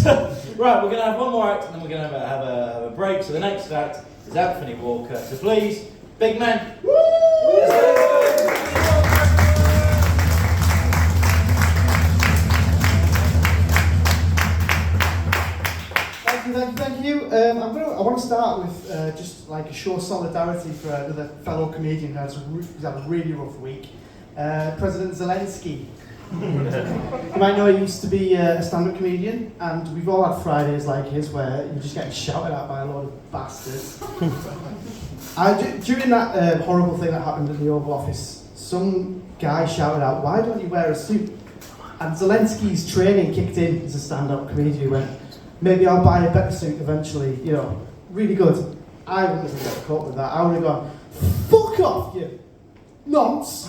Right, we're going to have one more act and then we're going to have a break. So the next act is Anthony Walker. So please, big man. Woo! Thank you. I want to start with just like a show of solidarity for another fellow comedian who's had a really rough week. President Zelensky. You might know he used to be a stand-up comedian, and we've all had Fridays like his where you just get shouted at by a lot of bastards. During that horrible thing that happened in the Oval Office, some guy shouted out, "Why don't you wear a suit?" And Zelensky's training kicked in as a stand-up comedian. He went, "Maybe I'll buy a better suit eventually," you know, really good. I wouldn't have got caught with that. I would have gone, "Fuck off, you nonce!"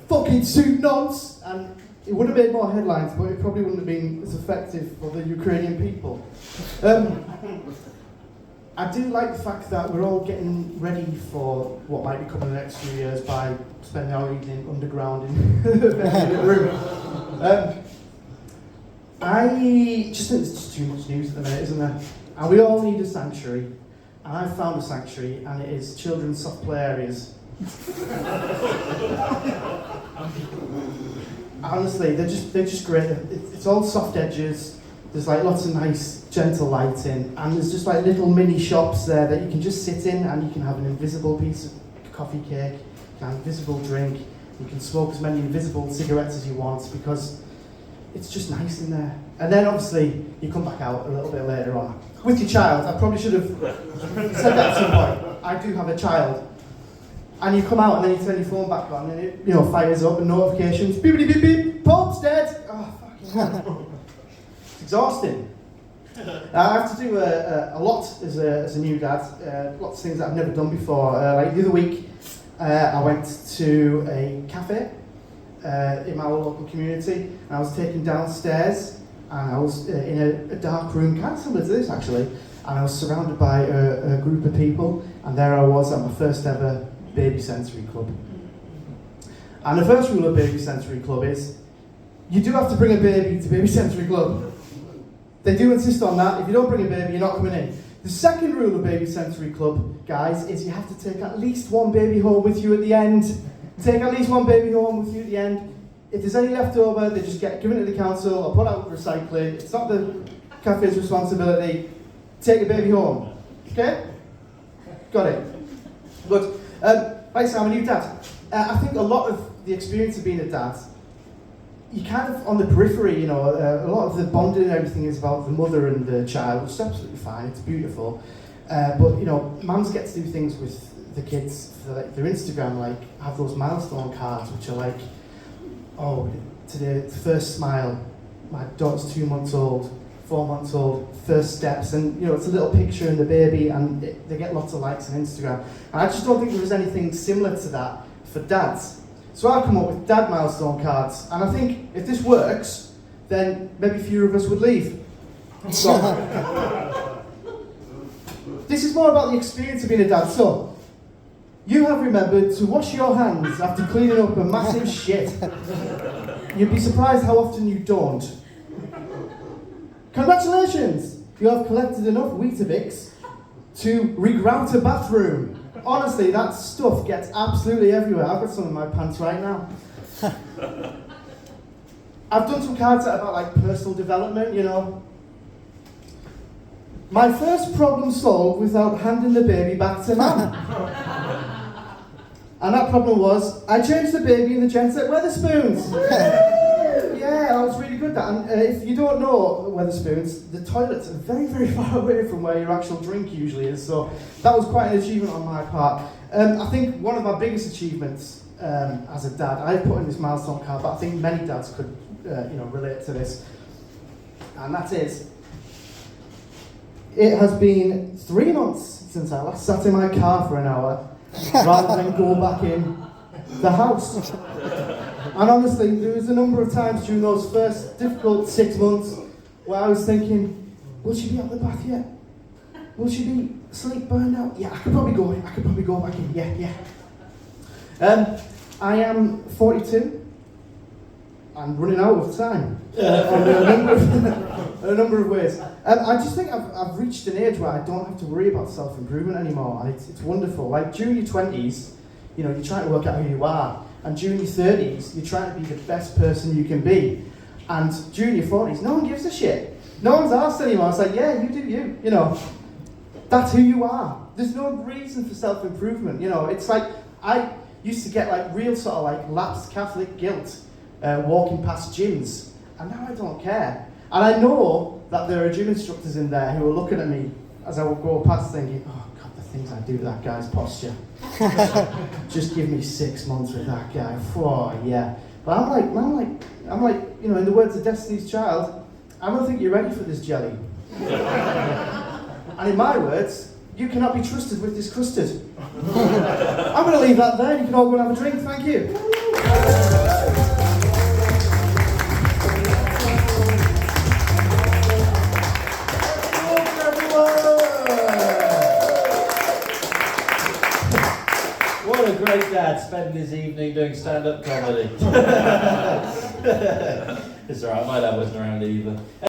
Fucking suit nonce! And it would have made more headlines, but it probably wouldn't have been as effective for the Ukrainian people. I do like the fact that we're all getting ready for what might be coming in the next few years by spending our evening underground in the room. I just think there's just too much news at the minute, isn't there? And we all need a sanctuary. And I've found a sanctuary, and it is children's soft play areas. Honestly, they're just great. It's all soft edges. There's like lots of nice, gentle lighting, and there's just like little mini shops there that you can just sit in, and you can have an invisible piece of coffee cake, you can have an invisible drink, you can smoke as many invisible cigarettes as you want because it's just nice in there. And then obviously you come back out a little bit later on with your child. I probably should have said that at some point. I do have a child. And you come out and then you turn your phone back on and it, you know, fires up and notifications. Beep beep beep beep. Pope's dead. Oh, fucking hell. It's exhausting. I have to do a lot as a new dad. Lots of things that I've never done before. Like the other week, I went to a cafe in my local community, and I was taken downstairs, and I was in a dark room, kind of similar to this actually, and I was surrounded by a group of people, and there I was at my first ever Baby Sensory Club. And the first rule of Baby Sensory Club is, you do have to bring a baby to Baby Sensory Club. They do insist on that. If you don't bring a baby, you're not coming in. The second rule of Baby Sensory Club, guys, is you have to take at least one baby home with you at the end. Take at least one baby home with you at the end. If there's any left over, they just get given to the council or put out for recycling. It's not the cafe's responsibility. Take a baby home. Okay? Got it. Good. Like I say, I'm a new dad. I think a lot of the experience of being a dad, you kind of on the periphery, you know, a lot of the bonding and everything is about the mother and the child, which is absolutely fine, it's beautiful. But, you know, mums get to do things with the kids for like, their Instagram, like have those milestone cards, which are like, oh, today, the first smile, my daughter's 2 months old, 4 months old, first steps, and you know, it's a little picture in the baby, and they get lots of likes on Instagram. And I just don't think there was anything similar to that for dads. So I've come up with dad milestone cards, and I think if this works, then maybe fewer of us would leave. So, this is more about the experience of being a dad. So, you have remembered to wash your hands after cleaning up a massive shit. You'd be surprised how often you don't. Congratulations! You have collected enough Weetabix to regrout a bathroom. Honestly, that stuff gets absolutely everywhere. I've got some in my pants right now. I've done some cards that are about like personal development, you know. My first problem solved without handing the baby back to mum. And that problem was, I changed the baby in the genset Weatherspoons. Yeah, that was really good. That. And if you don't know Weatherspoons, the toilets are very, very far away from where your actual drink usually is. So that was quite an achievement on my part. I think one of my biggest achievements as a dad, I put in this milestone card, but I think many dads could, relate to this. And that is, it has been 3 months since I last sat in my car for an hour, rather than go back in the house. And honestly, there was a number of times during those first difficult 6 months where I was thinking, will she be out the bath yet? Will she be asleep burned out? Yeah, I could probably go in. I could probably go back in. Yeah. I am 42. and running out of time in a number of ways. I just think I've reached an age where I don't have to worry about self-improvement anymore, and it's wonderful. Like during your 20s, you know, you're trying to work out who you are, and during your 30s, you're trying to be the best person you can be, and during your 40s, no one gives a shit. No one's asked anymore. It's like, yeah, you do you, you know. That's who you are. There's no reason for self-improvement, you know. It's like, I used to get like real sort of like lapsed Catholic guilt walking past gyms, and now I don't care. And I know that there are gym instructors in there who are looking at me as I would go past thinking, oh God, the things I do to that guy's posture. Just give me 6 months with that guy. Oh yeah. But I'm like, you know, in the words of Destiny's Child, I don't think you're ready for this jelly. And in my words, you cannot be trusted with this custard. I'm going to leave that there. You can all go and have a drink. Thank you. What a great dad spending his evening doing stand-up comedy. It's alright, my dad wasn't around either.